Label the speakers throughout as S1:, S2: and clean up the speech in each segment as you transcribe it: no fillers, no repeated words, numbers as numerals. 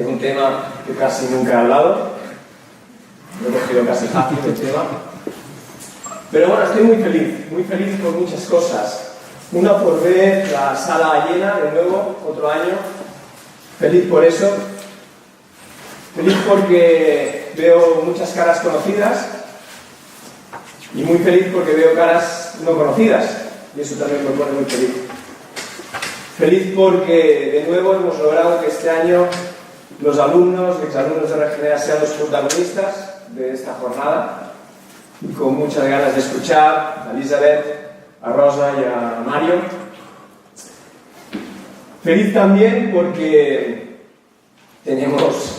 S1: Es un tema que casi nunca he hablado. Lo he cogido casi fácil el tema. Pero bueno, estoy muy feliz por muchas cosas. Una, por ver la sala llena de nuevo, otro año. Feliz por eso. Feliz porque veo muchas caras conocidas. Y muy feliz porque veo caras no conocidas. Y eso también me pone muy feliz. Feliz porque de nuevo hemos logrado que este año los alumnos y exalumnos de Regenera sean los protagonistas de esta jornada. Y con muchas ganas de escuchar a Elizabeth, a Rosa y a Mario. Feliz también porque tenemos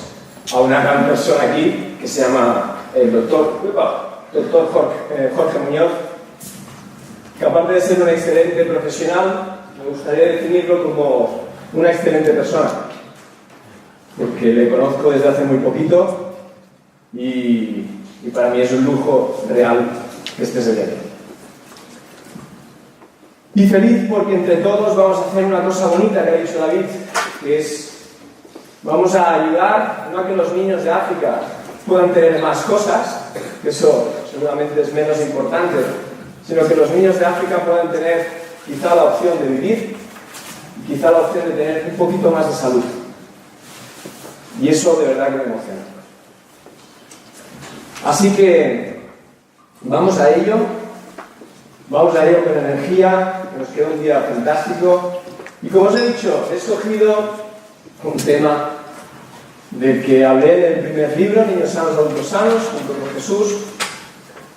S1: a una gran persona aquí que se llama el doctor Jorge Muñoz, que aparte de ser un excelente profesional, me gustaría definirlo como una excelente persona, porque le conozco desde hace muy poquito y para mí es un lujo real que estés aquí. Y feliz porque entre todos vamos a hacer una cosa bonita que ha dicho David, que es, vamos a ayudar no a que los niños de África puedan tener más cosas, que eso seguramente es menos importante, sino que los niños de África puedan tener quizá la opción de vivir y quizá la opción de tener un poquito más de salud. Y eso de verdad que me emociona. Así que vamos a ello con energía, que nos queda un día fantástico. Y como os he dicho, he escogido un tema del que hablé en el primer libro, Niños sanos, adultos sanos, junto con Jesús.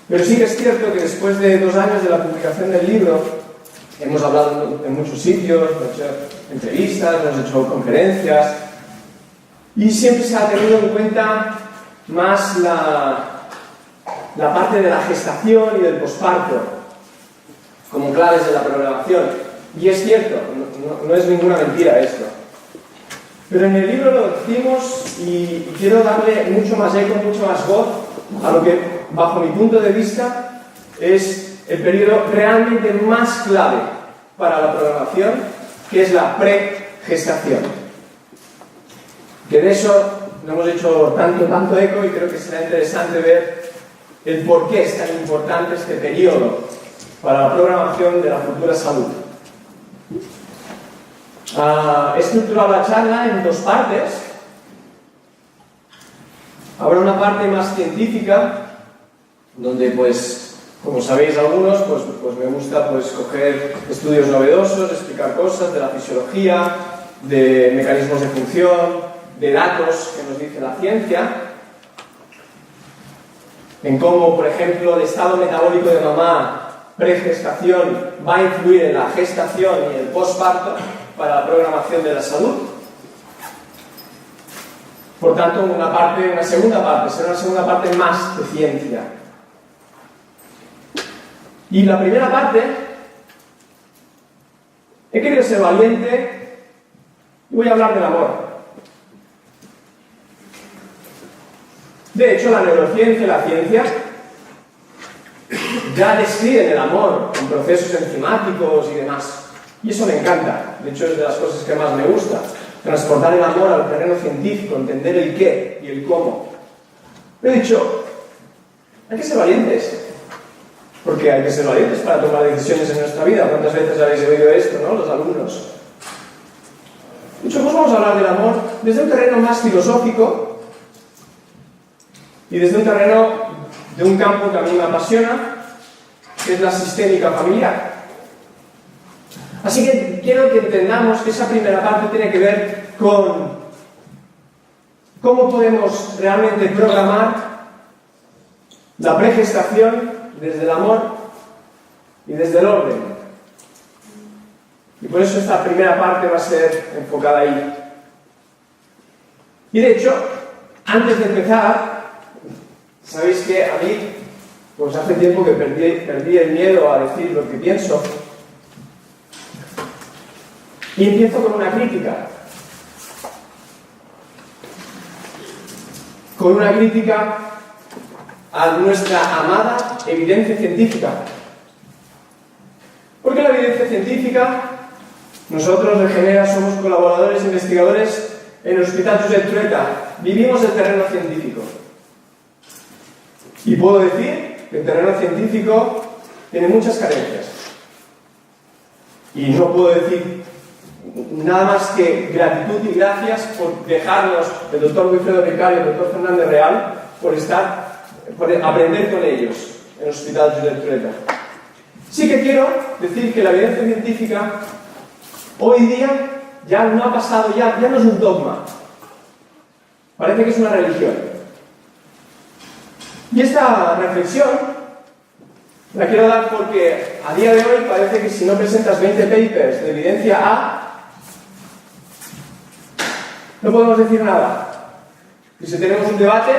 S1: Pero sí que es cierto que después de 2 años de la publicación del libro, hemos hablado en muchos sitios, hemos hecho entrevistas, hemos hecho conferencias, y siempre se ha tenido en cuenta más la parte de la gestación y del posparto como claves de la programación. Y es cierto, no es ninguna mentira esto. Pero en el libro lo decimos y quiero darle mucho más eco, mucho más voz a lo que, bajo mi punto de vista, es el periodo realmente más clave para la programación, que es la pregestación. Que de eso no hemos hecho tanto eco y creo que será interesante ver el por qué es tan importante este periodo para la programación de la futura salud. He estructurado la charla en 2 partes. Habrá una parte más científica, donde, pues, como sabéis algunos, pues me gusta coger estudios novedosos, explicar cosas de la fisiología, de mecanismos de función, de datos que nos dice la ciencia, en cómo, por ejemplo, el estado metabólico de mamá pregestación va a influir en la gestación y el posparto para la programación de la salud. Por tanto, una segunda parte, será una segunda parte más de ciencia. Y la primera parte, he querido ser valiente y voy a hablar del amor. De hecho, la neurociencia y la ciencia ya describen el amor en procesos enzimáticos y demás. Y eso me encanta. De hecho, es de las cosas que más me gusta. Transportar el amor al terreno científico, entender el qué y el cómo. Pero he dicho, hay que ser valientes. Porque hay que ser valientes para tomar decisiones en nuestra vida. ¿Cuántas veces habéis oído esto, no? Los alumnos. De hecho, pues vamos a hablar del amor desde un terreno más filosófico y desde un terreno de un campo que a mí me apasiona, que es la sistémica familiar. Así que quiero que entendamos que esa primera parte tiene que ver con cómo podemos realmente programar la pregestación desde el amor y desde el orden. Y por eso esta primera parte va a ser enfocada ahí. Y de hecho, antes de empezar, sabéis que a mí, pues hace tiempo que perdí el miedo a decir lo que pienso. Y empiezo con una crítica. Con una crítica a nuestra amada evidencia científica. Porque la evidencia científica, nosotros Regenera somos colaboradores e investigadores en el Hospital Josep Trueta vivimos el terreno científico. Y puedo decir que el terreno científico tiene muchas carencias. Y no puedo decir nada más que gratitud y gracias por dejarnos, el doctor Wilfredo Ricario y el doctor Fernández Real, por aprender con ellos en el Hospital Josep Trueta. Sí que quiero decir que la evidencia científica hoy día ya no ha pasado, ya no es un dogma. Parece que es una religión. Y esta reflexión la quiero dar porque a día de hoy parece que si no presentas 20 papers de evidencia A, no podemos decir nada. Y si tenemos un debate,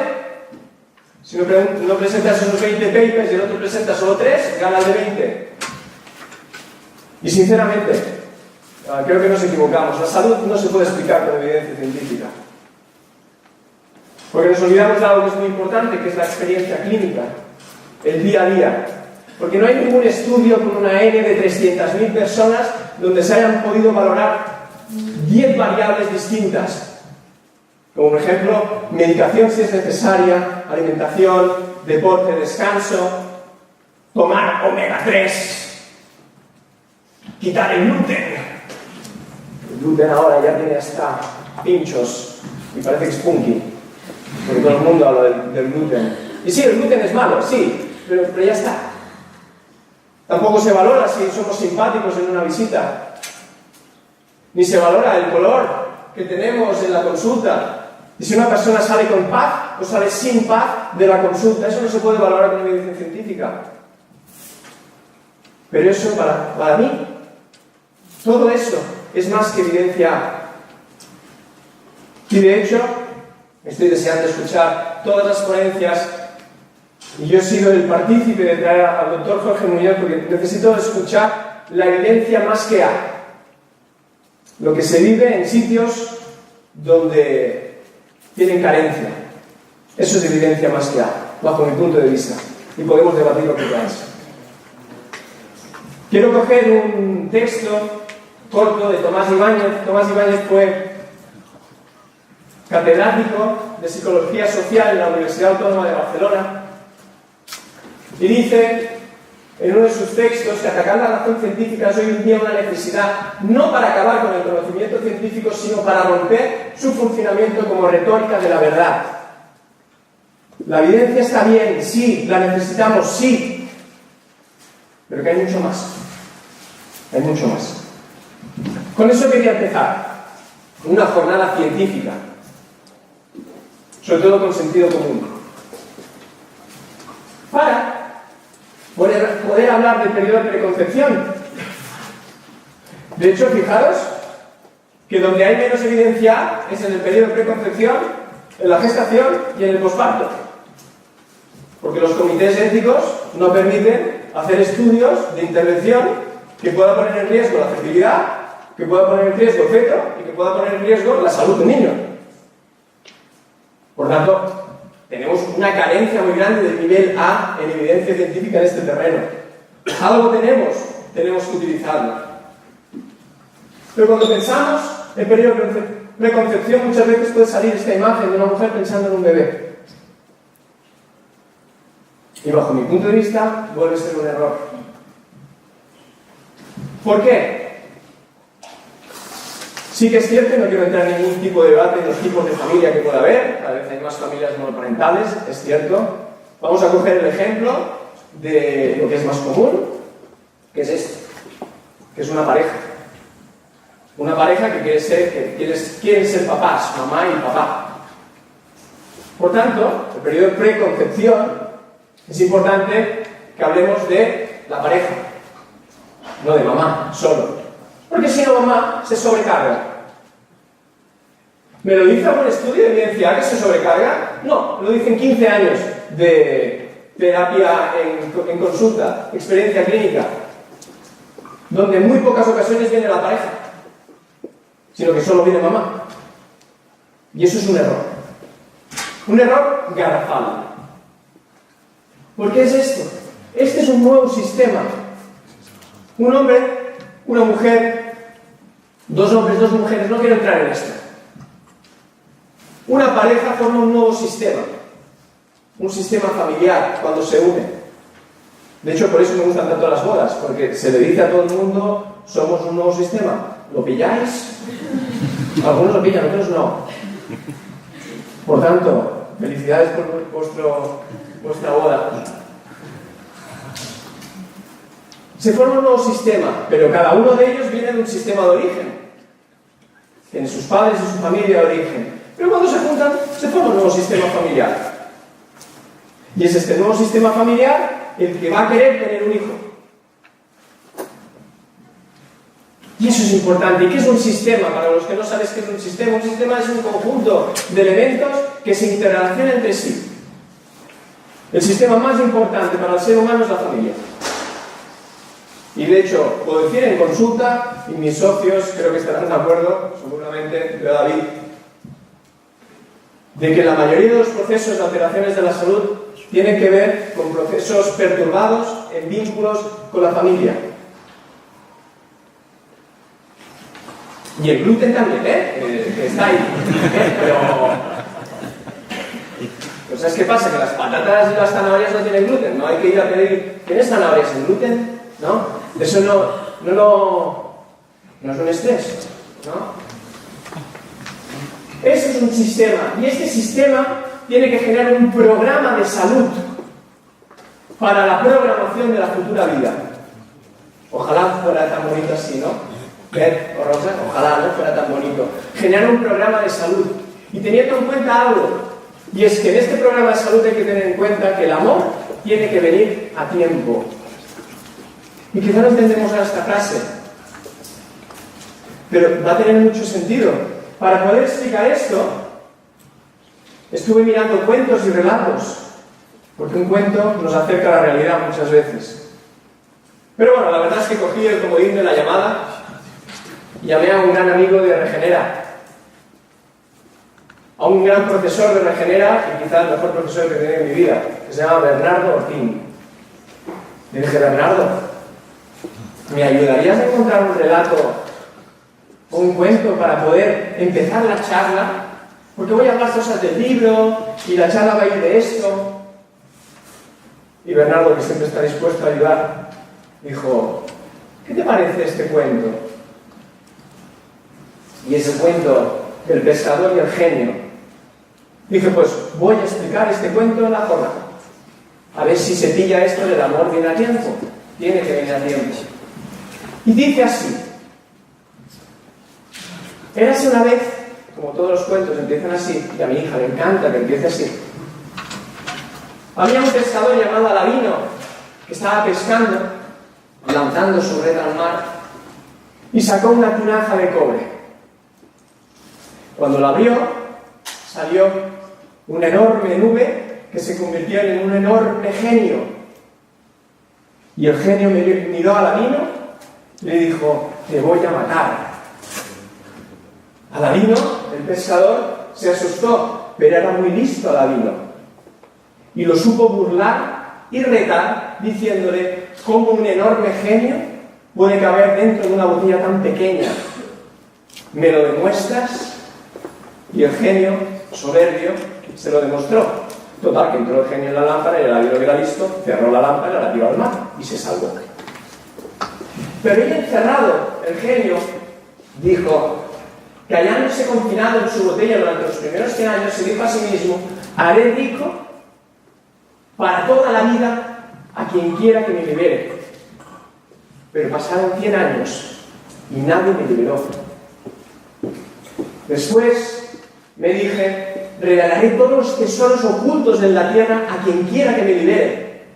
S1: si no presentas esos 20 papers y el otro presenta solo 3, gana el de 20. Y sinceramente, creo que nos equivocamos. La salud no se puede explicar con evidencia científica. Porque nos olvidamos de algo que es muy importante, que es la experiencia clínica, el día a día. Porque no hay ningún estudio con una N de 300.000 personas donde se hayan podido valorar 10 variables distintas. Como por ejemplo, medicación si es necesaria, alimentación, deporte, descanso, tomar omega 3, quitar el gluten. El gluten ahora ya tiene hasta pinchos y parece que es punky, porque todo el mundo habla del gluten. Y sí, el gluten es malo, sí, pero ya está. Tampoco se valora si somos simpáticos en una visita, ni se valora el color que tenemos en la consulta. Y si una persona sale con paz o sale sin paz de la consulta, eso no se puede valorar con evidencia científica. Pero eso para mí, todo eso es más que evidencia. Y de hecho, estoy deseando escuchar todas las ponencias y yo he sido el partícipe de traer al doctor Jorge Muñoz porque necesito escuchar la evidencia más que hay. Lo que se vive en sitios donde tienen carencia. Eso es evidencia más que hay, bajo mi punto de vista. Y podemos debatir lo que queráis. Quiero coger un texto corto de Tomás Ibáñez. Tomás Ibáñez fue catedrático de Psicología Social en la Universidad Autónoma de Barcelona y dice en uno de sus textos que atacar la razón científica es hoy en día una necesidad no para acabar con el conocimiento científico, sino para romper su funcionamiento como retórica de la verdad. La evidencia está bien, sí, la necesitamos, sí, pero que hay mucho más. Hay mucho más. Con eso quería empezar. Una jornada científica, sobre todo con sentido común, para poder hablar del periodo de preconcepción. De hecho, fijaros que donde hay menos evidencia es en el periodo de preconcepción, en la gestación y en el posparto. Porque los comités éticos no permiten hacer estudios de intervención que pueda poner en riesgo la fertilidad, que pueda poner en riesgo el feto y que pueda poner en riesgo la salud del niño. Por tanto, tenemos una carencia muy grande del nivel A en evidencia científica en este terreno. Algo tenemos que utilizarlo. Pero cuando pensamos en periodo de preconcepción, muchas veces puede salir esta imagen de una mujer pensando en un bebé. Y bajo mi punto de vista, vuelve a ser un error. ¿Por qué? Sí que es cierto, y no quiero entrar en ningún tipo de debate en los tipos de familia que pueda haber, cada vez hay más familias monoparentales, es cierto. Vamos a coger el ejemplo de lo que es más común, que es esto, que es una pareja. Una pareja que quieren ser papás, mamá y papá. Por tanto, el periodo de preconcepción es importante que hablemos de la pareja, no de mamá solo. Porque si no, mamá se sobrecarga. ¿Me lo dice algún estudio de evidencia que se sobrecarga? No, lo dicen 15 años de terapia en consulta, experiencia clínica, donde en muy pocas ocasiones viene la pareja, sino que solo viene mamá. Y eso es un error. Un error garrafal. ¿Por qué es esto? Este es un nuevo sistema. Un hombre, una mujer, dos hombres, dos mujeres, no quiero entrar en esto. Una pareja forma un nuevo sistema, un sistema familiar cuando se une. De hecho, por eso me gustan tanto las bodas, porque se le dice a todo el mundo, somos un nuevo sistema. ¿Lo pilláis? Algunos lo pillan, otros no. Por tanto, felicidades por vuestra boda. Se forma un nuevo sistema, pero cada uno de ellos viene de un sistema de origen. Tiene sus padres y su familia de origen. Pero cuando se juntan, se forma un nuevo sistema familiar. Y es este nuevo sistema familiar el que va a querer tener un hijo. Y eso es importante. ¿Y qué es un sistema? Para los que no sabéis qué es un sistema es un conjunto de elementos que se interrelacionan entre sí. El sistema más importante para el ser humano es la familia. Y de hecho, puedo decir en consulta, y mis socios creo que estarán de acuerdo, seguramente, de David, de que la mayoría de los procesos de alteraciones de la salud tienen que ver con procesos perturbados en vínculos con la familia. Y el gluten también, que está ahí. Pero ¿sabes qué pasa? Que las patatas y las zanahorias no tienen gluten. No hay que ir a pedir, ¿tienes zanahorias sin gluten? ¿No? Eso no es un estrés, ¿no? Eso es un sistema. Y este sistema tiene que generar un programa de salud para la programación de la futura vida. Ojalá fuera tan bonito así, ¿no? ¿Ver, o Rosa? Ojalá no fuera tan bonito. Generar un programa de salud. Y teniendo en cuenta algo, y es que en este programa de salud hay que tener en cuenta que el amor tiene que venir a tiempo. Y quizá no entendemos ahora esta frase, pero va a tener mucho sentido. Para poder explicar esto, estuve mirando cuentos y relatos, porque un cuento nos acerca a la realidad muchas veces. Pero bueno, la verdad es que cogí el comodín de la llamada y llamé a un gran amigo de Regenera, a un gran profesor de Regenera, y quizá el mejor profesor que he tenido en mi vida, que se llama Bernardo Ortín. Le dije, Bernardo, ¿me ayudarías a encontrar un relato o un cuento para poder empezar la charla? Porque voy a hablar cosas del libro y la charla va a ir de esto. Y Bernardo, que siempre está dispuesto a ayudar, dijo, ¿qué te parece este cuento? Y ese cuento del pescador y el genio. Dije, pues voy a explicar este cuento en la jornada. A ver si se pilla esto del amor viene a tiempo. Tiene que venir a tiempo. Y dice así. Érase una vez, como todos los cuentos empiezan así, y a mi hija le encanta que empiece así. Había un pescador llamado Aladino que estaba pescando, lanzando su red al mar, y sacó una tinaja de cobre. Cuando la abrió, salió una enorme nube que se convirtió en un enorme genio. Y el genio miró a Aladino y le dijo, te voy a matar. Aladino, el pescador, se asustó, pero era muy listo Aladino. Y lo supo burlar y retar, diciéndole cómo un enorme genio puede caber dentro de una botella tan pequeña. ¿Me lo demuestras? Y el genio, soberbio, se lo demostró. Total, que entró el genio en la lámpara y el Aladino que era listo, cerró la lámpara, la tiró al mar y se salvó. Pero ella encerrado, el genio, dijo que hallándose confinado en su botella durante los primeros 100 años, se dijo a sí mismo, haré rico para toda la vida a quien quiera que me libere. Pero pasaron 100 años y nadie me liberó. Después me dije, regalaré todos los tesoros ocultos en la tierra a quien quiera que me libere.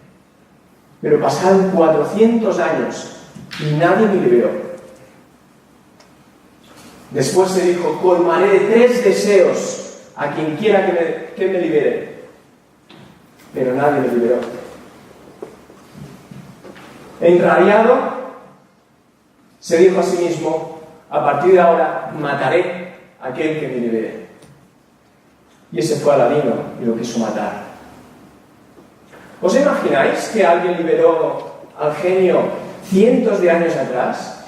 S1: Pero pasaron 400 años y nadie me liberó. Después se dijo, colmaré de 3 deseos a quien quiera que me libere. Pero nadie me liberó. Enrabiado, se dijo a sí mismo, a partir de ahora mataré a aquel que me libere. Y ese fue Aladino y lo quiso matar. ¿Os imagináis que alguien liberó al genio cientos de años atrás?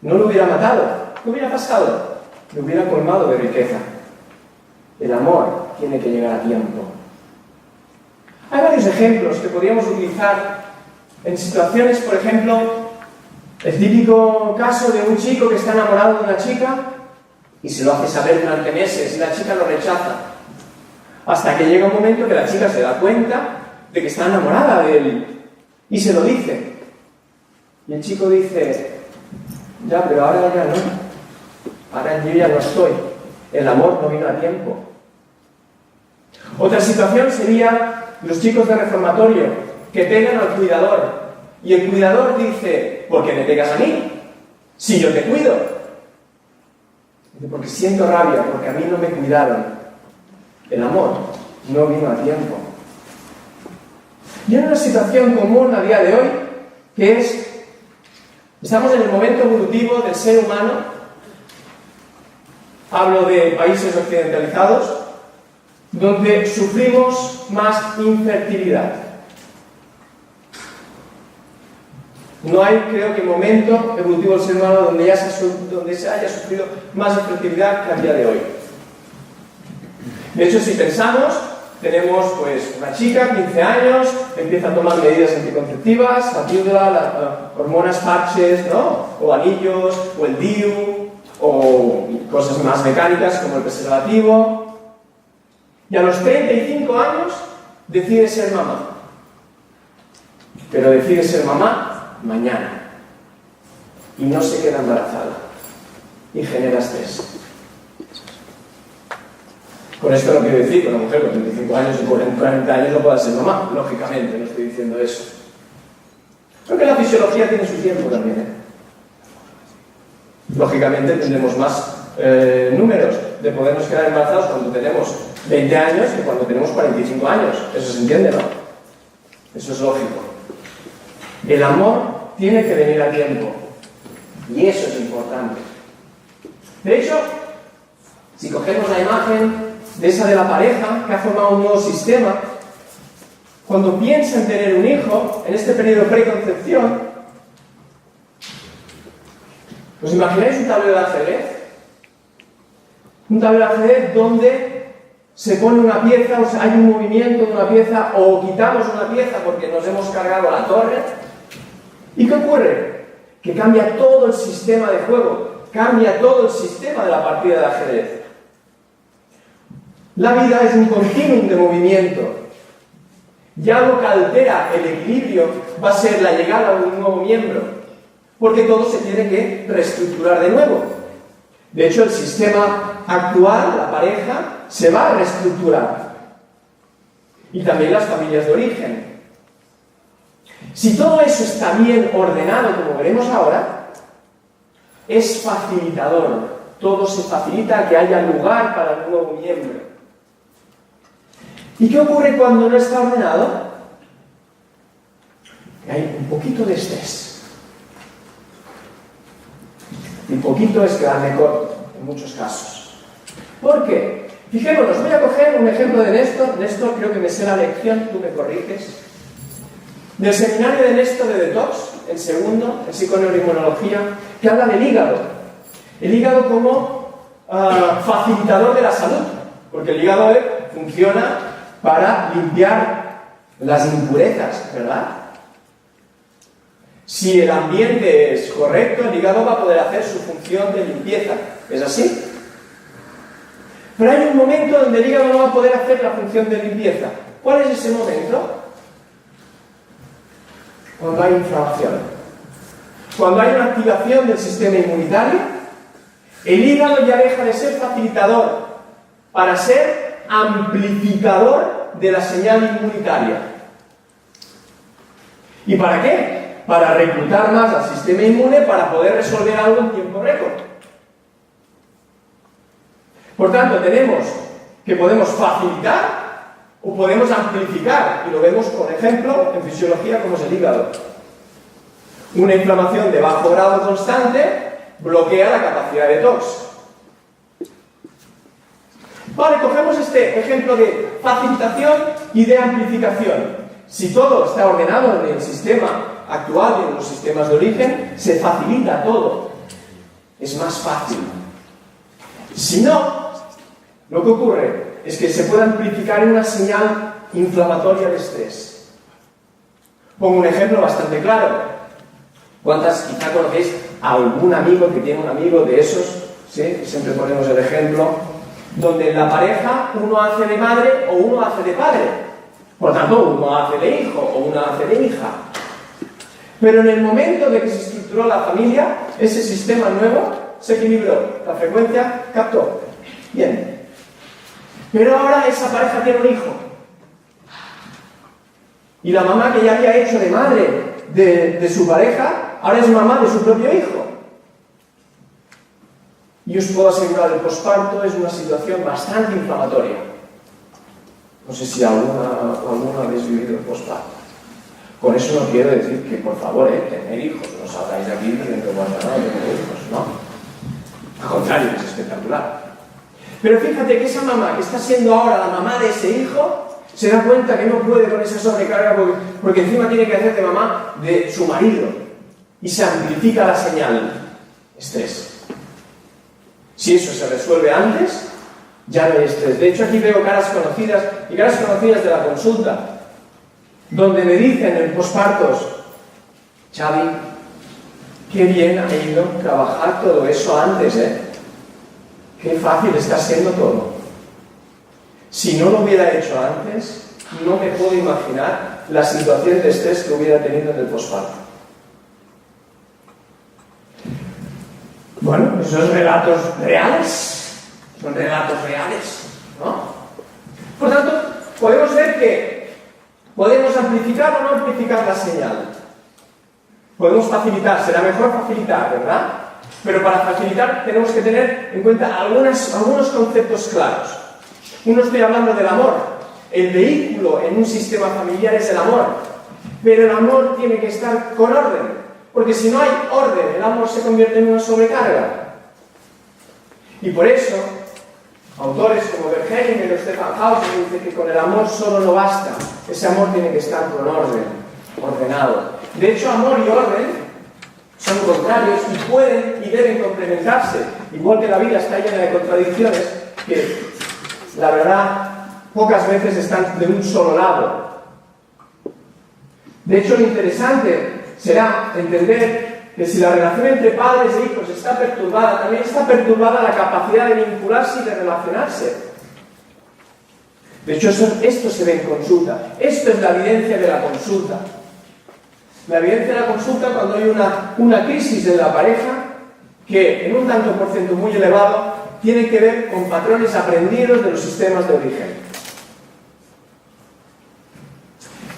S1: No lo hubiera matado. ¿Qué hubiera pasado? Lo hubiera colmado de riqueza. El amor tiene que llegar a tiempo. Hay varios ejemplos que podríamos utilizar en situaciones, por ejemplo, el típico caso de un chico que está enamorado de una chica y se lo hace saber durante meses y la chica lo rechaza. Hasta que llega un momento que la chica se da cuenta de que está enamorada de él y se lo dice. Y el chico dice, ya, pero ahora ya no. Ahora yo ya no estoy. El amor no vino a tiempo. Otra situación sería los chicos de reformatorio que pegan al cuidador. Y el cuidador dice, ¿por qué me pegas a mí? Si yo te cuido. Dice, porque siento rabia, porque a mí no me cuidaron. El amor no vino a tiempo. Y hay una situación común a día de hoy, que es, estamos en el momento evolutivo del ser humano, hablo de países occidentalizados, donde sufrimos más infertilidad. No hay, creo que, momento evolutivo del ser humano donde se haya sufrido más infertilidad que a día de hoy. De hecho, si pensamos, tenemos pues una chica, 15 años, empieza a tomar medidas anticonceptivas, la píldora, hormonas, parches, ¿no? O anillos, o el DIU, o cosas más mecánicas como el preservativo. Y a los 35 años decide ser mamá. Pero decide ser mamá mañana. Y no se queda embarazada. Y genera estrés. Con esto no quiero decir que una mujer con 35 años y 40 años no pueda ser mamá. Lógicamente, no estoy diciendo eso. Creo que la fisiología tiene su tiempo también, ¿eh? Lógicamente tendremos más números de podernos quedar embarazados cuando tenemos 20 años que cuando tenemos 45 años. Eso se entiende, ¿no? Eso es lógico. El amor tiene que venir a tiempo. Y eso es importante. De hecho, si cogemos la imagen de esa de la pareja que ha formado un nuevo sistema, cuando piensa en tener un hijo, en este periodo de preconcepción, ¿os imagináis un tablero de ajedrez? Un tablero de ajedrez donde se pone una pieza, o sea, hay un movimiento de una pieza, o quitamos una pieza porque nos hemos cargado la torre. ¿Y qué ocurre? Que cambia todo el sistema de juego, cambia todo el sistema de la partida de ajedrez. La vida es un continuum de movimiento. Ya lo que altera el equilibrio va a ser la llegada de un nuevo miembro, porque todo se tiene que reestructurar de nuevo. De hecho, el sistema actual, la pareja, se va a reestructurar. Y también las familias de origen. Si todo eso está bien ordenado, como veremos ahora, es facilitador. Todo se facilita a que haya lugar para el nuevo miembro. ¿Y qué ocurre cuando no está ordenado? Hay un poquito de estrés. Y poquito es quedarme corto, en muchos casos. ¿Por qué? Fijémonos, voy a coger un ejemplo de Néstor. Néstor, creo que me sé la lección, tú me corriges. Del seminario de Néstor de Detox, el segundo, en psiconeuroinmunología, que habla del hígado. El hígado como facilitador de la salud, porque el hígado funciona para limpiar las impurezas, ¿verdad? Si el ambiente es correcto, el hígado va a poder hacer su función de limpieza. ¿Es así? Pero hay un momento donde el hígado no va a poder hacer la función de limpieza. ¿Cuál es ese momento? Cuando hay inflamación. Cuando hay una activación del sistema inmunitario, el hígado ya deja de ser facilitador para ser amplificador de la señal inmunitaria. ¿Y para qué? Para reclutar más al sistema inmune para poder resolver algo en tiempo récord. Por tanto, tenemos que podemos facilitar o podemos amplificar, y lo vemos, por ejemplo, en fisiología como es el hígado. Una inflamación de bajo grado constante bloquea la capacidad de detox. Vale, cogemos este ejemplo de facilitación y de amplificación. Si todo está ordenado en el sistema actual y en los sistemas de origen, se facilita todo. Es más fácil. Si no, Lo que ocurre es que se puede amplificar en una señal inflamatoria de estrés. Pongo un ejemplo bastante claro. ¿Cuántas quizá conocéis a algún amigo que tiene un amigo de esos? ¿Sí? Siempre ponemos el ejemplo, donde en la pareja uno hace de madre o uno hace de padre. Por tanto, uno hace de hijo o una hace de hija. Pero en el momento de que se estructuró la familia, ese sistema nuevo se equilibró. La frecuencia captó. Bien. Pero ahora esa pareja tiene un hijo. Y la mamá que ya había hecho de madre de su pareja, ahora es mamá de su propio hijo. Y os puedo asegurar, el posparto es una situación bastante inflamatoria. No sé si alguna habéis vivido el posparto. Con eso no quiero decir que, por favor, tener hijos, no salgáis de aquí diciendo que no tener hijos, ¿no? Al contrario, es espectacular. Pero fíjate que esa mamá que está siendo ahora la mamá de ese hijo, se da cuenta que no puede con esa sobrecarga porque encima tiene que hacer de mamá de su marido. Y se amplifica la señal. Estrés. Si eso se resuelve antes, ya no hay estrés. De hecho, aquí veo caras conocidas y caras conocidas de la consulta, donde me dicen en pospartos, Xavi, qué bien ha ido trabajar todo eso antes, ¿eh? Qué fácil está siendo todo. Si no lo hubiera hecho antes, no me puedo imaginar la situación de estrés que hubiera tenido en el posparto. Bueno, esos relatos reales, son relatos reales, ¿no? Por tanto, podemos ver que podemos amplificar o no amplificar la señal. Podemos facilitar, será mejor facilitar, ¿verdad? Pero para facilitar tenemos que tener en cuenta algunos conceptos claros. Uno, estoy hablando del amor. El vehículo en un sistema familiar es el amor. Pero el amor tiene que estar con orden. Porque si no hay orden, el amor se convierte en una sobrecarga. Y por eso, autores como Bert Hellinger o Stefan Hauser dicen que con el amor solo no basta. Ese amor tiene que estar con orden, ordenado. De hecho, amor y orden son contrarios y pueden y deben complementarse. Igual que la vida está llena de contradicciones, que la verdad pocas veces están de un solo lado. De hecho, lo interesante será entender que si la relación entre padres e hijos está perturbada, también está perturbada la capacidad de vincularse y de relacionarse. De hecho, esto se ve en consulta. Esto es la evidencia de la consulta. La evidencia de la consulta cuando hay una crisis en la pareja que en un tanto por ciento muy elevado tiene que ver con patrones aprendidos de los sistemas de origen.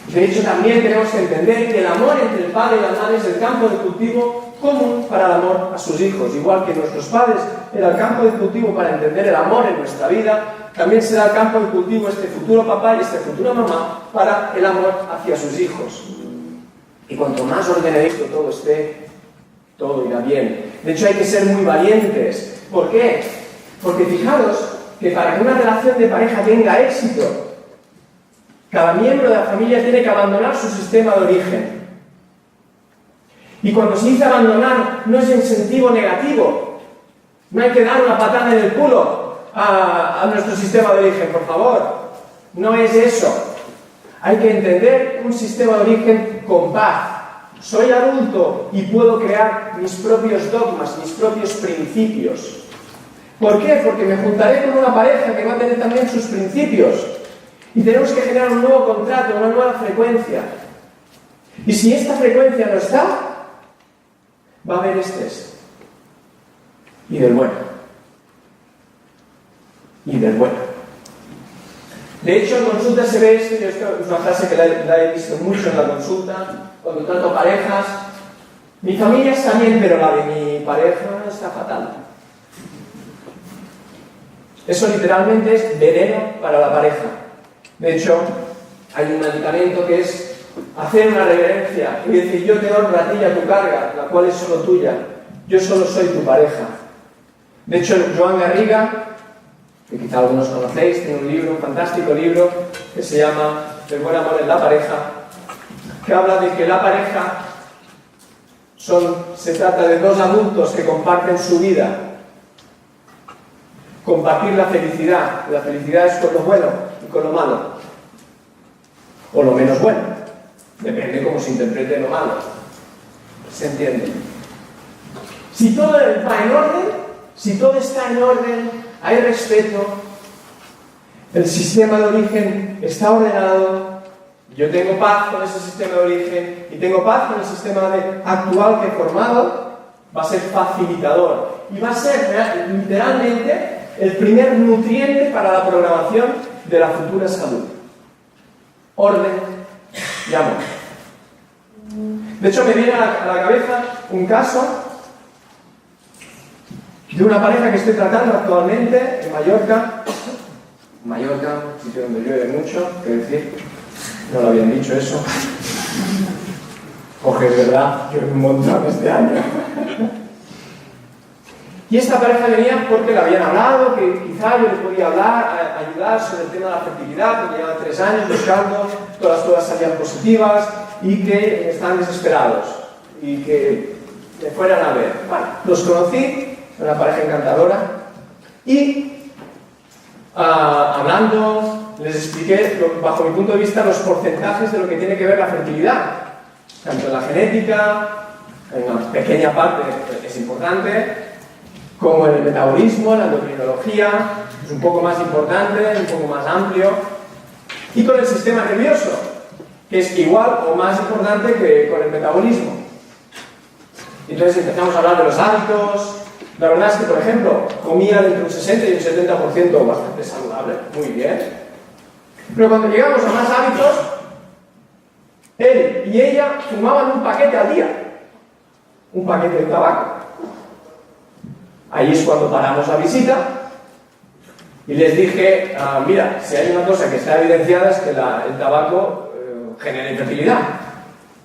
S1: De hecho, también tenemos que entender que el amor entre el padre y la madre es el campo de cultivo común para el amor a sus hijos. Igual que nuestros padres era el campo de cultivo para entender el amor en nuestra vida, también será el campo de cultivo este futuro papá y esta futura mamá para el amor hacia sus hijos. Y cuanto más ordenadito todo esté, todo irá bien. De hecho, hay que ser muy valientes. ¿Por qué? Porque fijaros que para que una relación de pareja tenga éxito, cada miembro de la familia tiene que abandonar su sistema de origen. Y cuando se dice abandonar, no es en sentido negativo. No hay que dar una patada en el culo a nuestro sistema de origen, por favor. No es eso. Hay que entender un sistema de origen con paz. Soy adulto y puedo crear mis propios dogmas, mis propios principios. ¿Por qué? Porque me juntaré con una pareja que va a tener también sus principios. Y tenemos que generar un nuevo contrato, una nueva frecuencia. Y si esta frecuencia no está, va a haber estrés. Y del bueno. Y del bueno. De hecho, en consulta se ve esto, y esto es una frase que la he visto mucho en la consulta, cuando trato parejas. Mi familia está bien, pero la de mi pareja está fatal. Eso literalmente es veneno para la pareja. De hecho, hay un medicamento que es hacer una reverencia y decir: yo te honro a ti y a tu carga, la cual es solo tuya. Yo solo soy tu pareja. De hecho, Joan Garriga, que quizá algunos conocéis, tiene un libro, un fantástico libro, que se llama El buen amor en la pareja, que habla de que la pareja se trata de dos adultos que comparten su vida. compartir la felicidad. La felicidad es con lo bueno y con lo malo. O lo menos bueno. Depende cómo se interprete lo malo. ¿Se entiende? Si todo va en orden, si todo está en orden, hay respeto, el sistema de origen está ordenado, yo tengo paz con ese sistema de origen y tengo paz con el sistema actual que he formado, va a ser facilitador y va a ser literalmente el primer nutriente para la programación de la futura salud. Orden y amor. De hecho, me viene a la cabeza un caso de una pareja que estoy tratando actualmente en Mallorca. Mallorca, un sitio donde llueve mucho, quiero decir, no lo habían dicho eso. Oje, de verdad, llueve un montón este año. Y esta pareja venía porque le habían hablado, que quizá yo le podía ayudar sobre el tema de la fertilidad, porque llevan 3 años buscando, todas las pruebas salían positivas y que estaban desesperados y que me fueran a ver. Bueno, los conocí, una pareja encantadora, y hablando, les expliqué, bajo mi punto de vista, los porcentajes de lo que tiene que ver la fertilidad, tanto en la genética, en una pequeña parte es importante, como en el metabolismo, en la endocrinología, es un poco más importante, un poco más amplio, y con el sistema nervioso, que es igual o más importante que con el metabolismo. Entonces empezamos a hablar de los hábitos. La verdad es que, por ejemplo, comía entre un 60 y un 70% bastante saludable, muy bien. Pero cuando llegamos a más hábitos, él y ella fumaban un paquete al día, un paquete de tabaco. Ahí es cuando paramos la visita y les dije, mira, si hay una cosa que está evidenciada es que el tabaco genera infertilidad.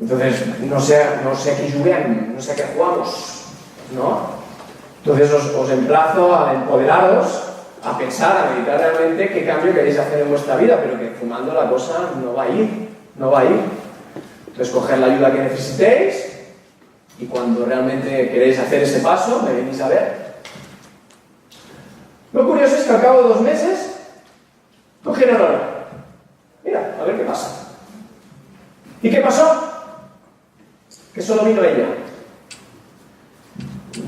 S1: Entonces, no sé a qué juguem, no sé a qué jugamos, ¿no? Entonces os emplazo a empoderaros, a pensar, a meditar realmente qué cambio queréis hacer en vuestra vida, pero que fumando la cosa no va a ir, no va a ir. Entonces, coger la ayuda que necesitéis y cuando realmente queréis hacer ese paso, me venís a ver. Lo curioso es que al cabo de 2 meses, cogieron la hora. Mira, a ver qué pasa. ¿Y qué pasó? Que solo vino ella.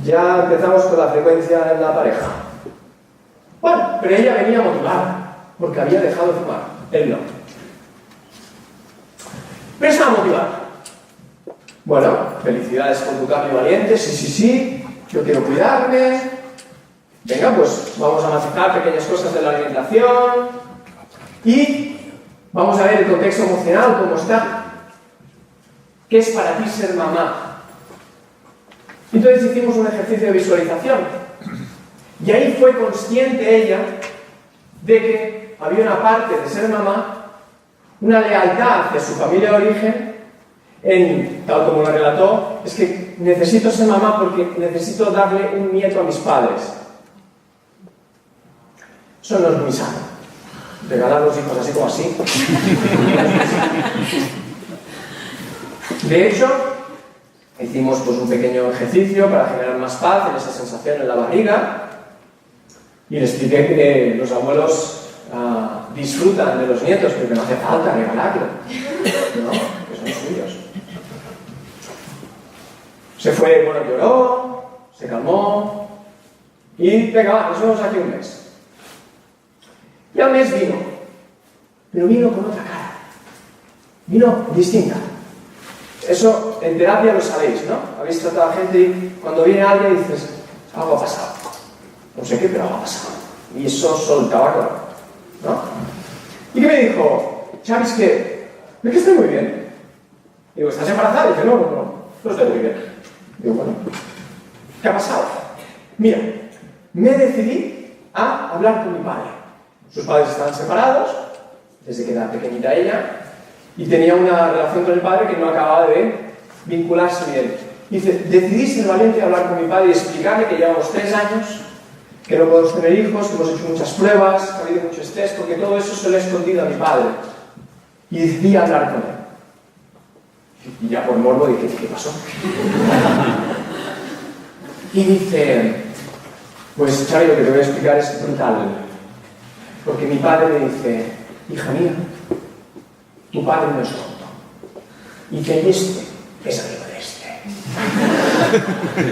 S1: Ya empezamos con la frecuencia en la pareja. Bueno, pero ella venía motivada, porque había dejado de fumar. Él no. Pero estaba motivada. Bueno, felicidades por tu cambio valiente, sí, yo quiero cuidarme. Venga, pues vamos a masticar pequeñas cosas de la alimentación y vamos a ver el contexto emocional, cómo está. ¿Qué es para ti ser mamá? Entonces hicimos un ejercicio de visualización y ahí fue consciente ella de que había una parte de ser mamá, una lealtad hacia su familia de origen, tal como lo relató, es que necesito ser mamá porque necesito darle un nieto a mis padres. Eso no es muy sano. Regalar los hijos así como así. De hecho, hicimos pues, un pequeño ejercicio para generar más paz en esa sensación en la barriga y le expliqué que los abuelos disfrutan de los nietos, pero que no hace falta regalarlo, ¿no? Que son suyos. Se fue, bueno, lloró, se calmó y venga, va, nos vemos aquí un mes. Y al mes vino, pero vino con otra cara, vino distinta. Eso en terapia lo sabéis, ¿no? Habéis tratado a gente y cuando viene alguien dices, algo ha pasado, no sé qué, pero algo ha pasado. Y eso solo el tabaco, ¿no? ¿Y qué me dijo? Xavi, es que estoy muy bien. Digo, ¿estás embarazada? Y dice, no estoy muy bien. Digo, bueno, ¿qué ha pasado? Mira, me decidí a hablar con mi padre. Sus padres estaban separados, desde que era pequeñita ella, y tenía una relación con el padre que no acababa de vincularse bien. Y dice, decidí ser valiente a hablar con mi padre y explicarle que llevamos 3 años, que no podemos tener hijos, que hemos hecho muchas pruebas, que ha habido mucho estrés, porque todo eso se lo he escondido a mi padre. Y decidí hablar con él. Y ya por morbo dije, ¿qué pasó? Y dice, Pues, Xavi, lo que te voy a explicar es brutal. Porque mi padre me dice, hija mía, tu padre no es tonto. Y que este es amigo de este.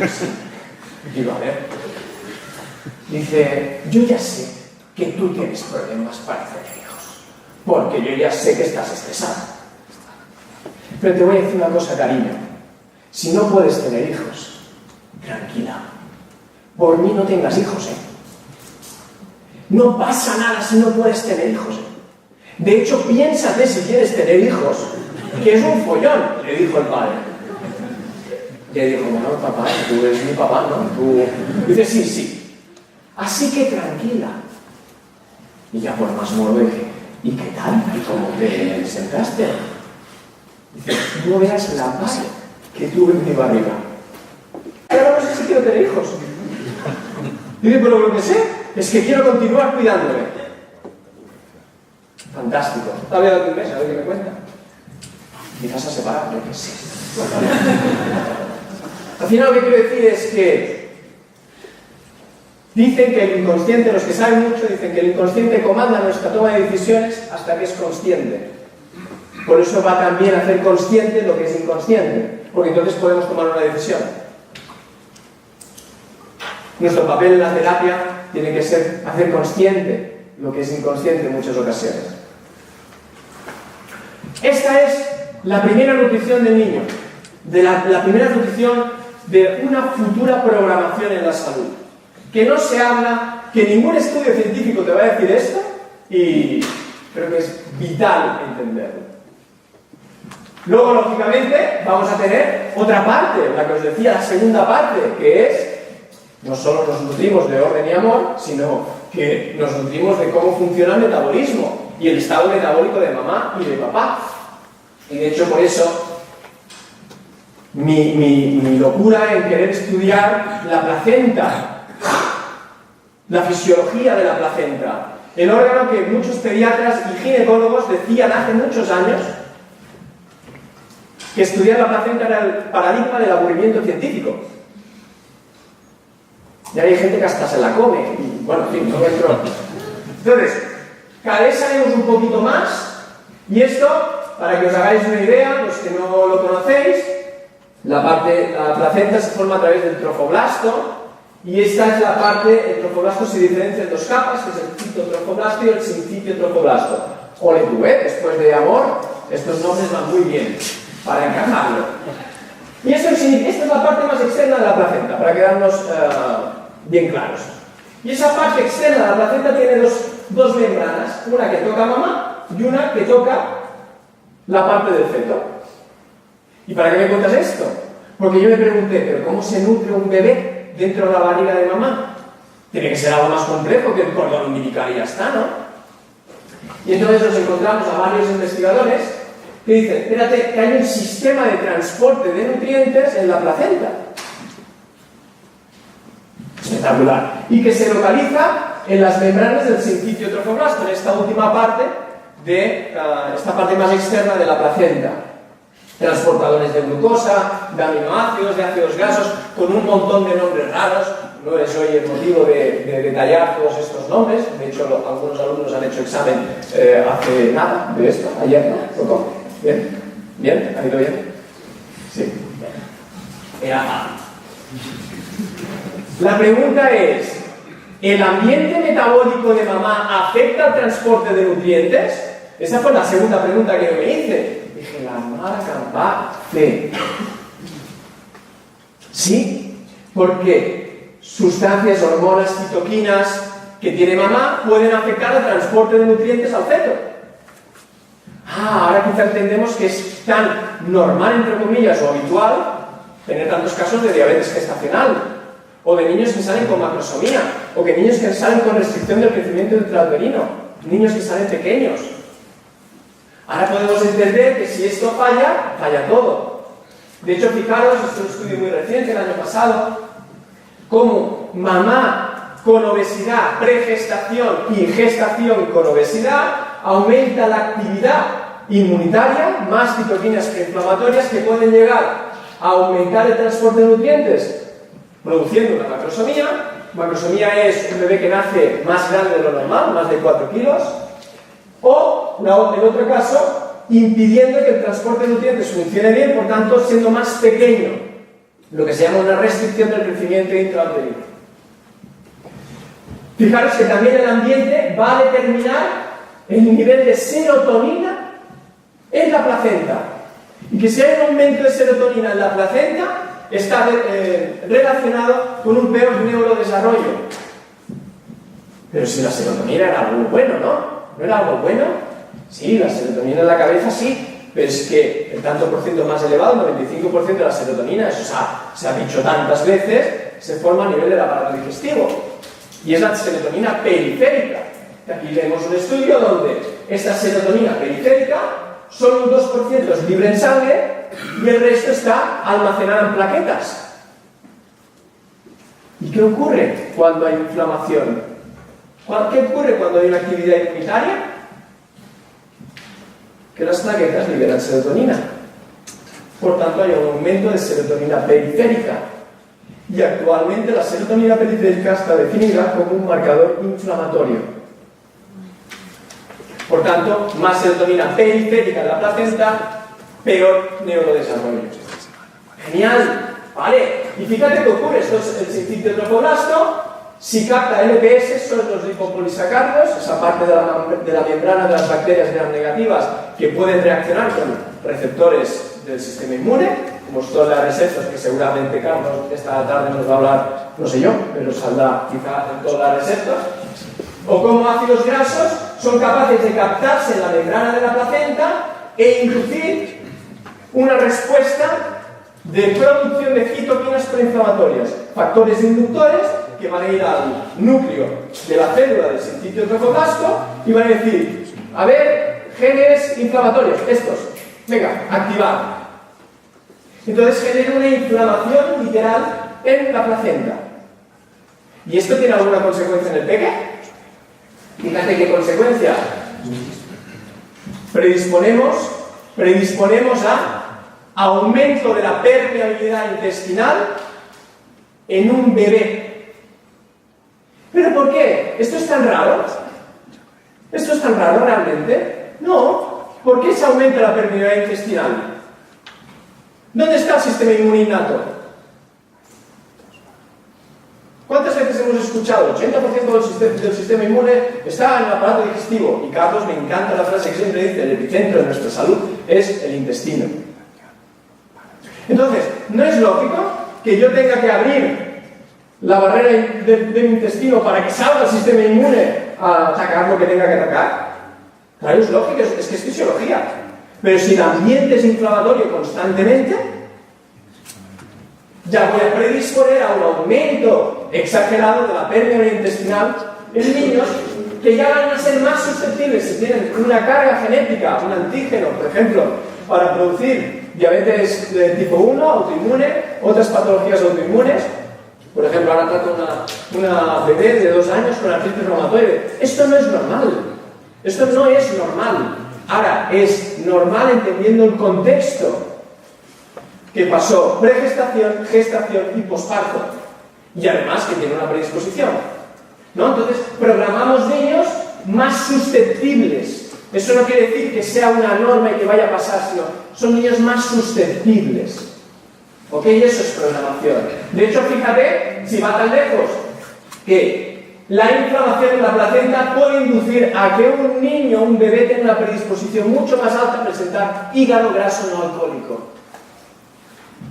S1: Sí. Digo, a ver. Dice, yo ya sé que tú tienes problemas para tener hijos. Porque yo ya sé que estás estresado. Pero te voy a decir una cosa, cariño. Si no puedes tener hijos, tranquila. Por mí no tengas hijos, ¿eh? No pasa nada si no puedes tener hijos, ¿eh? De hecho, piénsate si quieres tener hijos, que es un follón, le dijo el padre. Y le dijo, bueno, papá, tú eres mi papá, ¿no? Tú... Dice, sí, sí. Así que tranquila. Y ya por más modo dije, ¿y qué tal? ¿Y cómo te sentaste? Dice, no veas la paz que tuve en mi barriga. Ahora no sé si quiero tener hijos. Dice, pero lo que sé es que quiero continuar cuidándome. Fantástico. Todavía dado un mes, a ver qué me cuenta. Quizás a separar, yo qué sé. Al final lo que quiero decir es que dicen que el inconsciente, los que saben mucho, dicen que el inconsciente comanda nuestra toma de decisiones hasta que es consciente. Por eso va también a hacer consciente lo que es inconsciente, porque entonces podemos tomar una decisión. Nuestro papel en la terapia tiene que ser hacer consciente lo que es inconsciente en muchas ocasiones. Esta es la primera nutrición del niño, la primera nutrición de una futura programación en la salud. Que no se habla, que ningún estudio científico te va a decir esto, y creo que es vital entenderlo. Luego, lógicamente, vamos a tener otra parte, la que os decía, la segunda parte, que es, no solo nos nutrimos de orden y amor, sino que nos nutrimos de cómo funciona el metabolismo y el estado metabólico de mamá y de papá. Y de hecho, por eso, mi locura en querer estudiar la placenta, la fisiología de la placenta, el órgano que muchos pediatras y ginecólogos decían hace muchos años que estudiar la placenta era el paradigma del aburrimiento científico. Y hay gente que hasta se la come, y bueno, en fin, no entro. Entonces, cada vez sabemos un poquito más, y esto, para que os hagáis una idea, los que no lo conocéis, la placenta se forma a través del trofoblasto, y esta es la parte, el trofoblasto se diferencia en dos capas, que es el citotrofoblasto y el sincitiotrofoblasto. Ole tú, después de amor, estos nombres van muy bien, para encajarlo. Y esta es la parte más externa de la placenta, para quedarnos bien claros. Y esa parte externa de la placenta tiene dos membranas, una que toca a mamá y una que toca la parte del feto. ¿Y para qué me cuentas esto? Porque yo me pregunté, ¿pero cómo se nutre un bebé dentro de la barriga de mamá? Tiene que ser algo más complejo que el cordón umbilical y ya está, ¿no? Y entonces nos encontramos a varios investigadores que dicen, espérate, que hay un sistema de transporte de nutrientes en la placenta. Espectacular. Y que se localiza en las membranas del sincitiotrofoblasto, en esta última parte esta parte más externa de la placenta. Transportadores de glucosa, de aminoácidos, de ácidos grasos, con un montón de nombres raros. No es hoy el motivo de detallar todos estos nombres. De hecho, algunos alumnos han hecho examen hace nada de esto, ayer, ¿no? ¿Cómo? ¿Bien? ¿Bien? ¿Ha ido bien? Sí. Era mal. La pregunta es, ¿el ambiente metabólico de mamá afecta al transporte de nutrientes? Esa fue la segunda pregunta que yo me hice. Dije, la marca va C. Sí, porque sustancias, hormonas, citoquinas que tiene mamá pueden afectar al transporte de nutrientes al feto. Ahora quizá entendemos que es tan normal, entre comillas, o habitual tener tantos casos de diabetes gestacional, o de niños que salen con macrosomía, o que niños que salen con restricción del crecimiento intrauterino, niños que salen pequeños. Ahora podemos entender que si esto falla, falla todo. De hecho, fijaros, esto es un estudio muy reciente, el año pasado, cómo mamá con obesidad, pregestación y gestación con obesidad aumenta la actividad inmunitaria, más citoquinas preinflamatorias que pueden llegar a aumentar el transporte de nutrientes, produciendo una macrosomía, macrosomía es un bebé que nace más grande de lo normal, más de 4 kilos, o en otro caso, impidiendo que el transporte de nutrientes funcione bien, por tanto, siendo más pequeño, lo que se llama una restricción del crecimiento intrauterino. Fijaros que también el ambiente va a determinar el nivel de serotonina en la placenta, y que si hay un aumento de serotonina en la placenta, está relacionado con un peor neurodesarrollo. Pero si la serotonina era algo bueno, ¿no? ¿No era algo bueno? Sí, la serotonina en la cabeza sí, pero es que el tanto por ciento más elevado, el 95% de la serotonina, eso se ha dicho tantas veces, se forma a nivel del aparato digestivo. Y es la serotonina periférica. Aquí vemos un estudio donde esta serotonina periférica, solo un 2% es libre en sangre y el resto está almacenado en plaquetas. ¿Y qué ocurre cuando hay inflamación? ¿Qué ocurre cuando hay una actividad inmunitaria? Que las plaquetas liberan serotonina. Por tanto, hay un aumento de serotonina periférica. Y actualmente la serotonina periférica está definida como un marcador inflamatorio. Por tanto, más serotonina periférica en la placenta, peor neurodesarrollo. Genial, ¿vale? Y fíjate qué ocurre, esto es el sincitio trofoblasto, si capta LPS, son los lipopolisacáridos, esa parte de la membrana de las bacterias gram negativas que pueden reaccionar con receptores del sistema inmune, como son las receptores que seguramente Carlos esta tarde nos va a hablar, no sé yo, pero saldrá quizá en todas las receptores. O como ácidos grasos son capaces de captarse en la membrana de la placenta e inducir una respuesta de producción de citoquinas proinflamatorias, factores inductores que van a ir al núcleo de la célula del sincitio trofoblasto y van a decir, a ver, genes inflamatorios, estos, venga, activar. Entonces genera una inflamación literal en la placenta. ¿Y esto tiene alguna consecuencia en el peque? Fíjate qué consecuencia. Predisponemos a aumento de la permeabilidad intestinal en un bebé. ¿Pero por qué? ¿Esto es tan raro? ¿Esto es tan raro realmente? No. ¿Por qué se aumenta la permeabilidad intestinal? ¿Dónde está el sistema inmune innato? ¿Cuántas veces hemos escuchado? El 80% del sistema inmune está en el aparato digestivo. Y Carlos, me encanta la frase que siempre dice, el epicentro de nuestra salud es el intestino. Entonces, ¿no es lógico que yo tenga que abrir la barrera del intestino para que salga el sistema inmune a atacar lo que tenga que atacar? Claro, es lógico, es que es fisiología. Pero si el ambiente es inflamatorio constantemente, ya voy a predisponer a un aumento exagerado de la permeabilidad intestinal en niños que ya van a ser más susceptibles si tienen una carga genética, un antígeno, por ejemplo, para producir diabetes de tipo 1, autoinmune, otras patologías autoinmunes. Por ejemplo, ahora trato una bebé de 2 años con artritis reumatoide. Esto no es normal. Esto no es normal. Ahora, es normal entendiendo el contexto que pasó pregestación, gestación y posparto. Y además que tiene una predisposición, ¿no? Entonces, programamos niños más susceptibles. Eso no quiere decir que sea una norma y que vaya a pasar, sino son niños más susceptibles. ¿Ok? Y eso es programación. De hecho, fíjate, si va tan lejos, que la inflamación en la placenta puede inducir a que un niño, un bebé, tenga una predisposición mucho más alta a presentar hígado graso no alcohólico.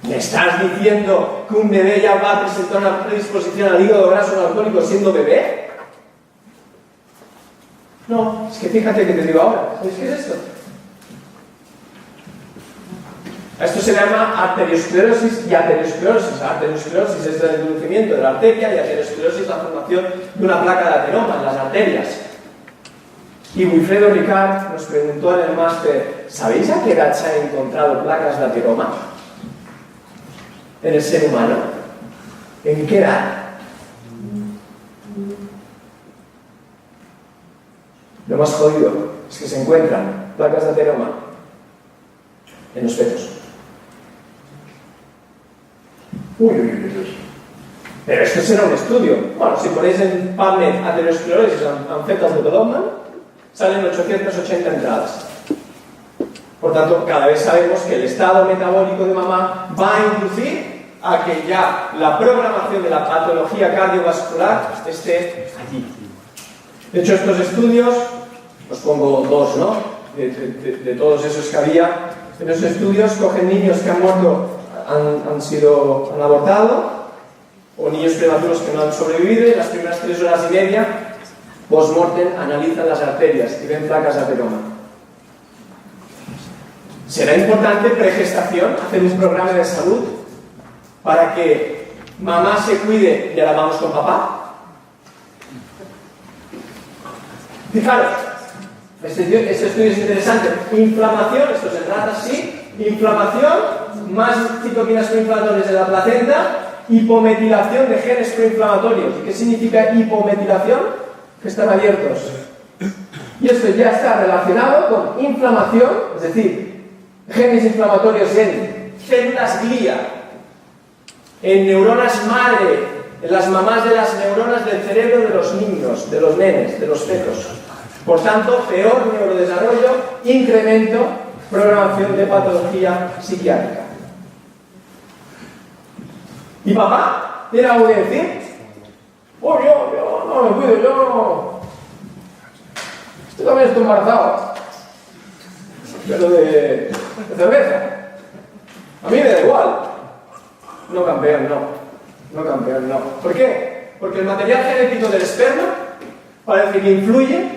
S1: ¿Me estás diciendo que un bebé ya va a presentar una predisposición al hígado graso no alcohólico siendo bebé? No, es que fíjate que te digo ahora. ¿Sabes qué es esto? Esto se llama arteriosclerosis y aterosclerosis. Arteriosclerosis es el endurecimiento de la arteria y aterosclerosis la formación de una placa de ateroma en las arterias. Y Wilfredo Ricard nos preguntó en el máster, ¿sabéis a qué edad se han encontrado placas de ateroma en el ser humano? ¿En qué edad? Lo más jodido es que se encuentran placas de ateroma en los fetos. Uy. Pero esto será un estudio. Bueno, si ponéis en PubMed aterosclerosis and fetal development, salen 880 entradas. Por tanto, cada vez sabemos que el estado metabólico de mamá va a inducir a que ya la programación de la patología cardiovascular esté allí. De hecho, estos estudios, os pongo dos, ¿no? De todos esos que había. En los estudios cogen niños que han muerto, han abortado, o niños prematuros que no han sobrevivido, y las primeras 3 horas y media, post-mortem, analizan las arterias y ven placas de ateroma. Será importante pregestación, hacer un programa de salud para que mamá se cuide y ahora vamos con papá. Fijaros, este estudio es interesante. Inflamación, esto es en ratas, sí. Inflamación, más citoquinas proinflamatorias de la placenta, hipometilación de genes proinflamatorios. ¿Y qué significa hipometilación? Que están abiertos. Y esto ya está relacionado con inflamación, es decir, genes inflamatorios en células glía, en neuronas madre, en las mamás de las neuronas del cerebro de los niños, de los nenes, de los fetos. Por tanto, peor neurodesarrollo, incremento, programación de patología psiquiátrica. ¿Y papá? ¿Tiene algo que decir? Oh, yo no me cuido, yo también estoy embarazado. Pero de cerveza. A mí me da igual. No, campeón, no. No, campeón, no. ¿Por qué? Porque el material genético del esperma parece que influye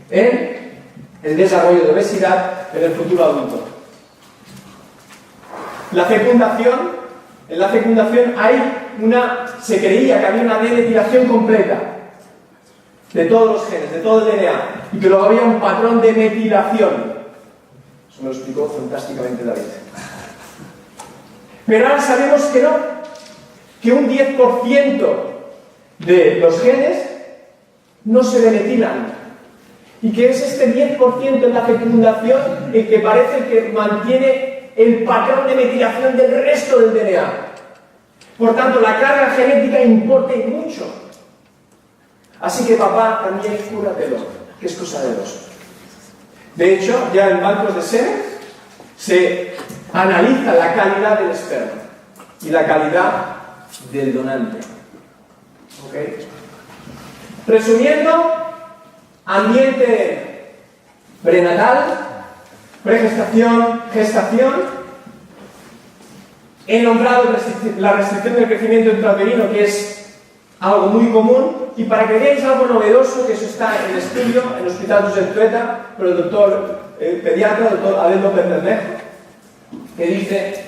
S1: en el desarrollo de obesidad en el futuro adulto. La fecundación, en la fecundación se creía que había una demetilación completa de todos los genes, de todo el DNA, y que luego había un patrón de metilación. Eso me lo explicó fantásticamente David. Pero ahora sabemos que no, que un 10% de los genes no se demetilan, y que es este 10% en la fecundación el que parece que mantiene el patrón de metilación del resto del DNA. Por tanto, la carga genética importa mucho. Así que papá, también cúratelo, que es cosa de dos. De hecho, ya en bancos de semen se analiza la calidad del esperma y la calidad del donante. ¿Okay? Resumiendo, ambiente prenatal, pregestación, gestación. He nombrado la restricción del crecimiento intrauterino, que es algo muy común, y para que veáis algo novedoso, que eso está en estudio en el Hospital Josep Trueta por el doctor pediatra, el doctor Abel López Bermejo, que dice: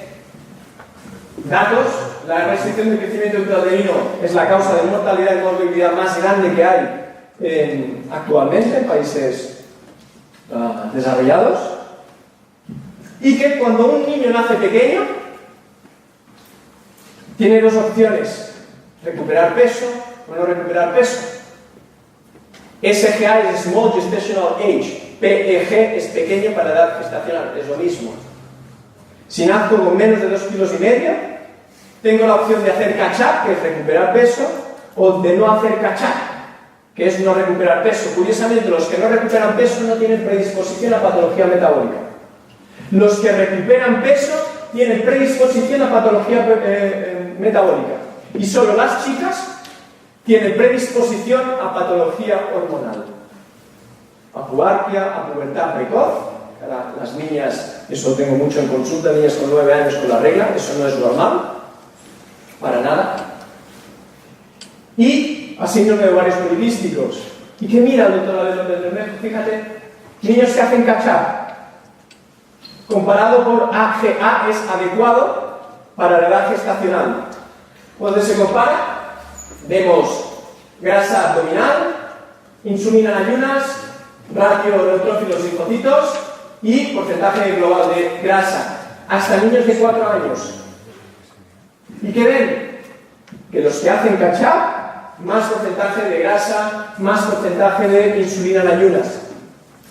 S1: datos, la restricción del crecimiento intrauterino es la causa de mortalidad y morbilidad más grande que hay actualmente en países desarrollados, y que cuando un niño nace pequeño tiene dos opciones: recuperar peso o no recuperar peso. SGA es Small Gestational Age, PEG es pequeño para edad gestacional, es lo mismo. Si nazco con menos de 2,5 kilos, tengo la opción de hacer catch-up, que es recuperar peso, o de no hacer catch-up, que es no recuperar peso. Curiosamente, los que no recuperan peso no tienen predisposición a patología metabólica. Los que recuperan peso tienen predisposición a patología metabólica. Y solo las chicas tienen predisposición a patología hormonal. A pubarquia, a pubertad precoz. Las niñas, eso lo tengo mucho en consulta, niñas con 9 años con la regla, eso no es normal, para nada. Y a síndrome de ovarios poliquísticos. ¿Y qué mira el doctor Abel López Bermejo? Fíjate, niños que hacen catch-up, comparado por AGA, es adecuado para la edad gestacional. Cuando se compara, vemos grasa abdominal, insulina en ayunas, ratio neutrófilos linfocitos y porcentaje global de grasa, hasta niños de 4 años. ¿Y qué ven? Que los que hacen catch-up, más porcentaje de grasa, más porcentaje de insulina en ayunas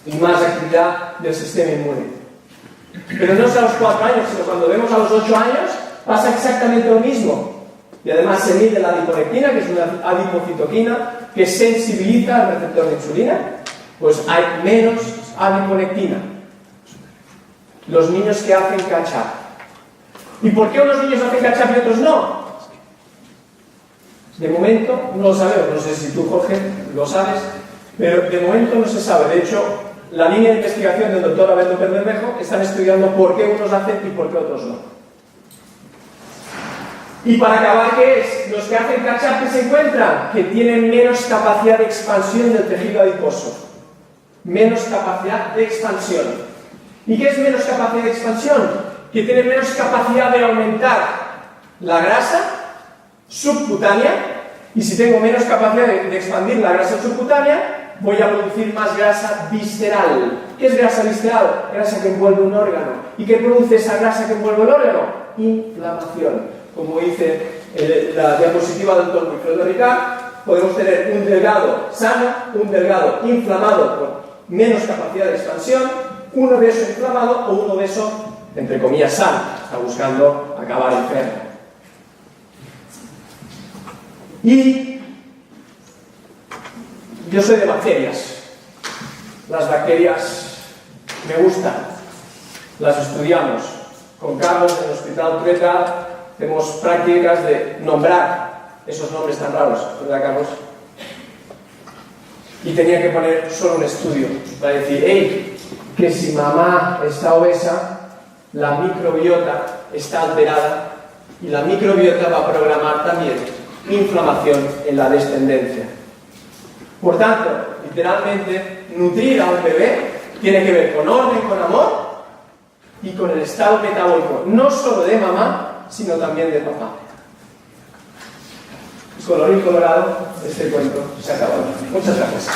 S1: y más actividad del sistema inmune. Pero no es a los 4 años, sino cuando vemos a los 8 años, pasa exactamente lo mismo. Y además se mide la adiponectina, que es una adipocitoquina que sensibiliza al receptor de insulina, pues hay menos adiponectina. Los niños que hacen catch-up. ¿Y por qué unos niños hacen catch-up y otros no? De momento no lo sabemos, no sé si tú, Jorge, lo sabes, pero de momento no se sabe. De hecho, la línea de investigación del doctor Abel López Bermejo están estudiando por qué unos hacen y por qué otros no. Y para acabar, ¿qué es? Los que hacen catch-up, ¿qué se encuentran? Que tienen menos capacidad de expansión del tejido adiposo. Menos capacidad de expansión. ¿Y qué es menos capacidad de expansión? Que tienen menos capacidad de aumentar la grasa subcutánea, y si tengo menos capacidad de expandir la grasa subcutánea, voy a producir más grasa visceral. ¿Qué es grasa visceral? Grasa que envuelve un órgano. ¿Y qué produce esa grasa que envuelve el órgano? Inflamación. Como dice la diapositiva del doctor Wilfredo Ricard, podemos tener un delgado sano, un delgado inflamado con menos capacidad de expansión, un obeso inflamado o un obeso, entre comillas, sano. Está buscando acabar enfermo. Y yo soy de bacterias. Las bacterias me gustan. Las estudiamos. Con Carlos en el Hospital Trueta tenemos prácticas de nombrar esos nombres tan raros, ¿verdad, Carlos? Y tenía que poner solo un estudio para decir, hey, que si mamá está obesa, la microbiota está alterada y la microbiota va a programar también inflamación en la descendencia. Por tanto, literalmente, nutrir a un bebé tiene que ver con orden, con amor y con el estado metabólico, no solo de mamá, sino también de papá. Colorín colorado, este cuento se ha acabado. Muchas gracias.